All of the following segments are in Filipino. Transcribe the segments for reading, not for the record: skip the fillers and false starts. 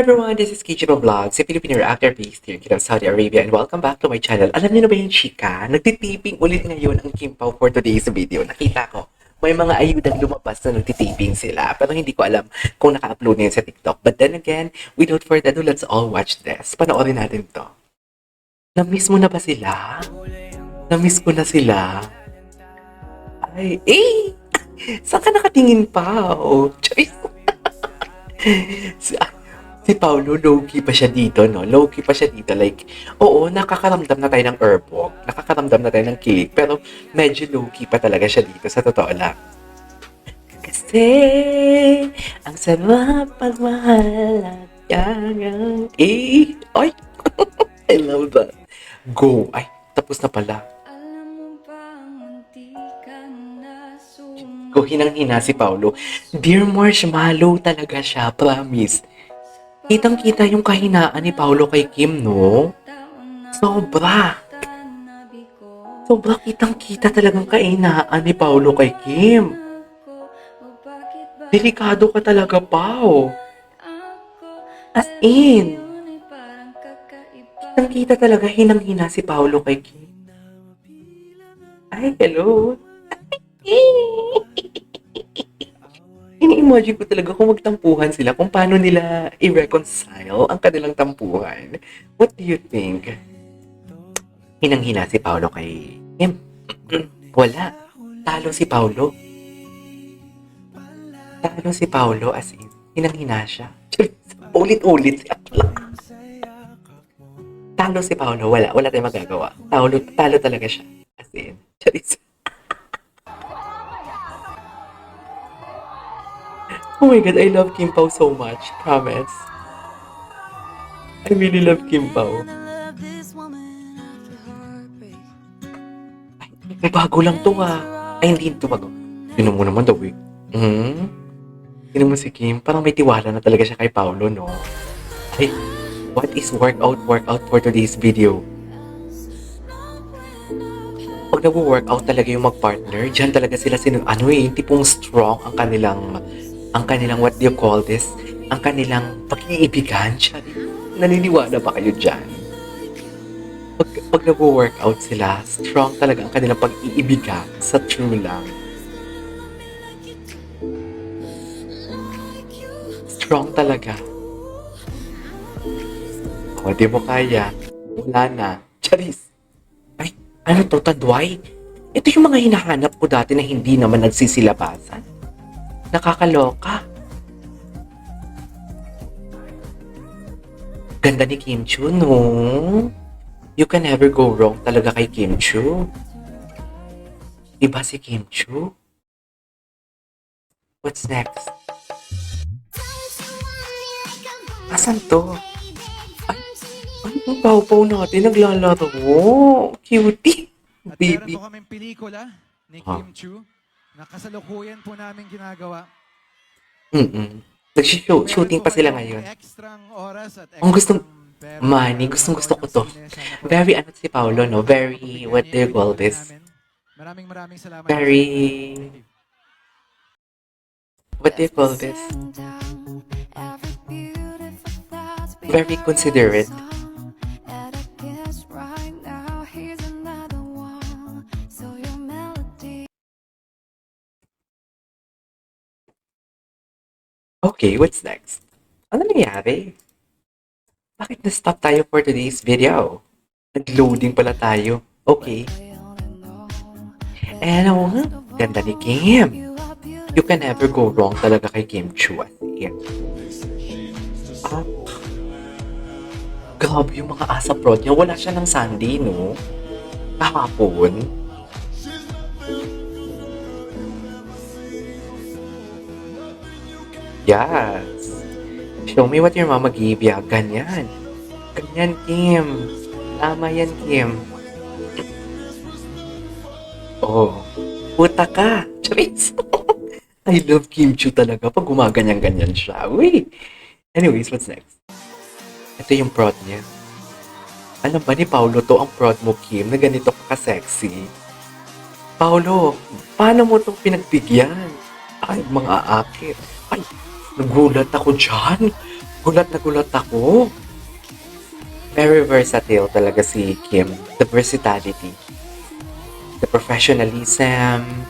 everyone, this is Kijiba Vlogs, a Filipino actor based here in Saudi Arabia, and welcome back to my channel. Alam niyo na ba yung chika? Nagtitiping ulit ngayon ang Kim Pao for today's video. Nakita ko, may mga ayudang lumabas na nagtitiping sila, pero hindi ko alam kung naka-upload na yun sa TikTok. But then again, without further ado, let's all watch this. Panoorin natin to. Na-miss mo na ba sila? Na-miss ko na sila. Ay, saan ka nakatingin pa? Oh, choice. Si Paolo, low-key pa siya dito, no? Low-key pa siya dito. Like, oo, nakakaramdam na tayo ng erbog. Nakakaramdam na tayo ng kilig. Pero medyo low-key pa talaga siya dito, sa totoo lang. Kasi, ang sarap pagmahal at yagang. Ay! I love that. Go! Ay, tapos na pala. Go, hinang-hina si Paolo. Dear Marshmallow talaga siya, promise. Kitang-kita yung kahinaan ni Paolo kay Kim, no? Sobra. Sobra kitang-kita talagang kahinaan ni Paolo kay Kim. Delikado ka talaga, Pao. As in. Kitang-kita talaga hinang-hina si Paolo kay Kim. Ay, hello. Ini-imagine ko talaga kung magtampuhan sila, kung paano nila i-reconcile ang kanilang tampuhan. What do you think? Hinang-hina si Paolo kay Kim. Wala. Talo si Paolo. Talo si Paolo as in. Hinang-hina siya. Ulit-ulit siya. Talo si Paolo. Wala. Wala tayong magagawa. Talo talaga siya. As in. Charis. Oh my God, I love Kim Pao so much. Promise. I really love Kim Pao. Ay, may bago lang to Ay, hindi ito bago. Yun mo naman daw eh. Yun mo si Kim. Parang may tiwala na talaga siya kay Paolo, no? Ay, what is workout for today's video? Pag nag-workout talaga yung mag-partner, dyan talaga sila tipong strong ang kanilang what do you call this? Ang kanilang pag-iibigan. Naniniwala ba kayo dyan? Pag nag-workout sila, strong talaga ang kanilang pag-iibigan sa true lang. Strong talaga. O, di mo kaya. Wala na. Charis. Ay, ano to, Tadway? Ito yung mga hinahanap ko dati na hindi naman nagsisilabasan. Nakakaloka. Ganda ni Kim Chu, no? You can never go wrong talaga kay Kim Chu. Diba si Kim Chu? What's next? Asan to? Ay, ang pao-pao natin naglalaro. Cutie. At Baby. meron po kaming pelikula ni Kim Chu na kasalukuyan po namin ginagawa. Nag-shooting pa sila ngayon. Ang gustong, gustong-gusto ko to. Very, si Paolo, no? Very, what do you call this? Maraming salamat. Very, what do you call this? Very considerate. Okay, what's next? Ano nangyari? Bakit na-stop tayo for today's video? Nag-loading pala tayo. Okay. And ganda ni Kim. You can never go wrong talaga kay Kim Chu. Grabe yung mga ASAP Road niya. Wala siya ng Sunday, no? Kahapon. Yes. Show me what your mama gave ya. Ganyan. Ganyan, Kim. Tama yan, Kim. Oh. Puta ka. Charis. I love Kim Chu talaga pag gumaganyan-ganyan siya. Uy. Anyways, what's next? Ito yung prod niya. Alam ba ni Paolo to ang prod mo, Kim, na ganito ka-sexy? Paolo, paano mo itong pinagbigyan? Ay, mga aakit. Ay, nagulat ako dyan. Gulat na gulat ako. Very versatile talaga si Kim. The versatility. The professionalism.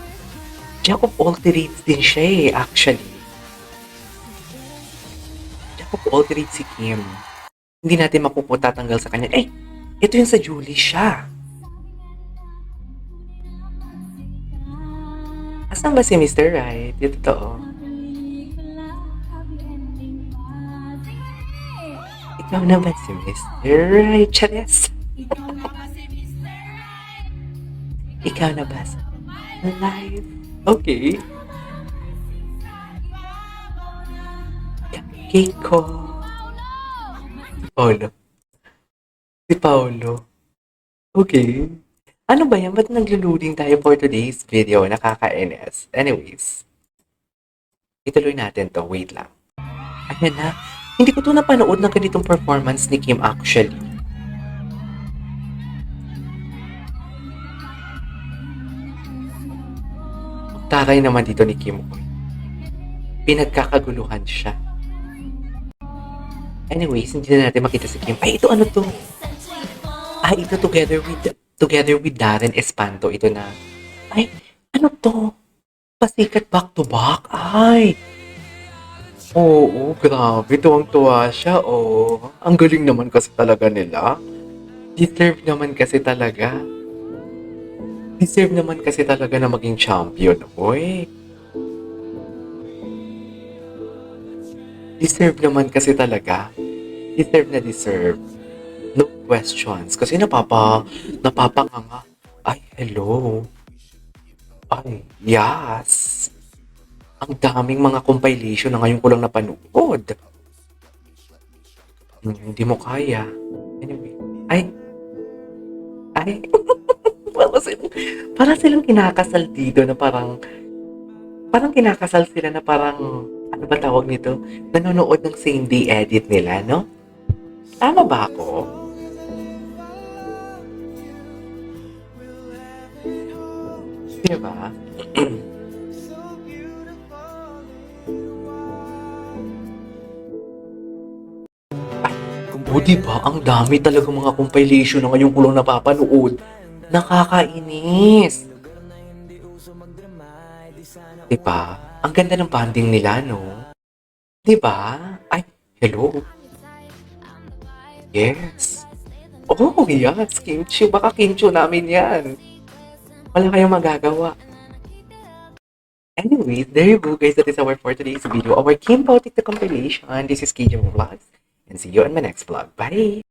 Jack of all trades din siya actually. Jack of all trades si Kim. Hindi natin mapuputatanggal sa kanya. Ito yung sa Julie siya. Asan ba si Mr. Right? Ito totoo. Ikaw na ba si Mr. Right, Chares? Ikaw na ba sa life? Okay. Cake ko. Paolo. Si Paolo. Okay. Ano ba yan? Ba't naglo-loading tayo for today's video? Nakaka-NS. Anyways. Ituloy natin to. Wait lang. Ayan na. Hindi ko to napanood ng ganitong performance ni Kim actually. Taray naman dito ni Kim. Pinagkakaguluhan siya. Anyways, hindi na natin makita si Kim. Ito ano to? Ito together with Darren Espanto. Ito na. Ano to? Pasikat back to back? Oo, grabe. Tuwang-tuwa siya. Ang galing naman kasi talaga nila. Deserve naman kasi talaga na maging champion. Deserve naman kasi talaga. Deserve. No questions. Kasi napapanganga. Hello. Yes. Ang daming mga compilation na ngayon ko lang napanood. Hindi mo kaya. Anyway. Parang silang kinakasal dito na parang kinakasal sila na parang, ano ba tawag nito? Nanonood ng same day edit nila, no? Tama ba ako? Diba? Diba? Ang dami talaga mga compilation na ngayon ko lang napapanood. Nakakainis. Diba? Ang ganda ng banding nila, no? Diba? Hello. Yes. Yes. Kimchi. Baka kimchi namin yan. Wala kayong magagawa. Anyways, there you go guys. That is our for today's video. Our Kim Pautik the compilation. This is KJ Vlogs. And see you on my next vlog. Bye!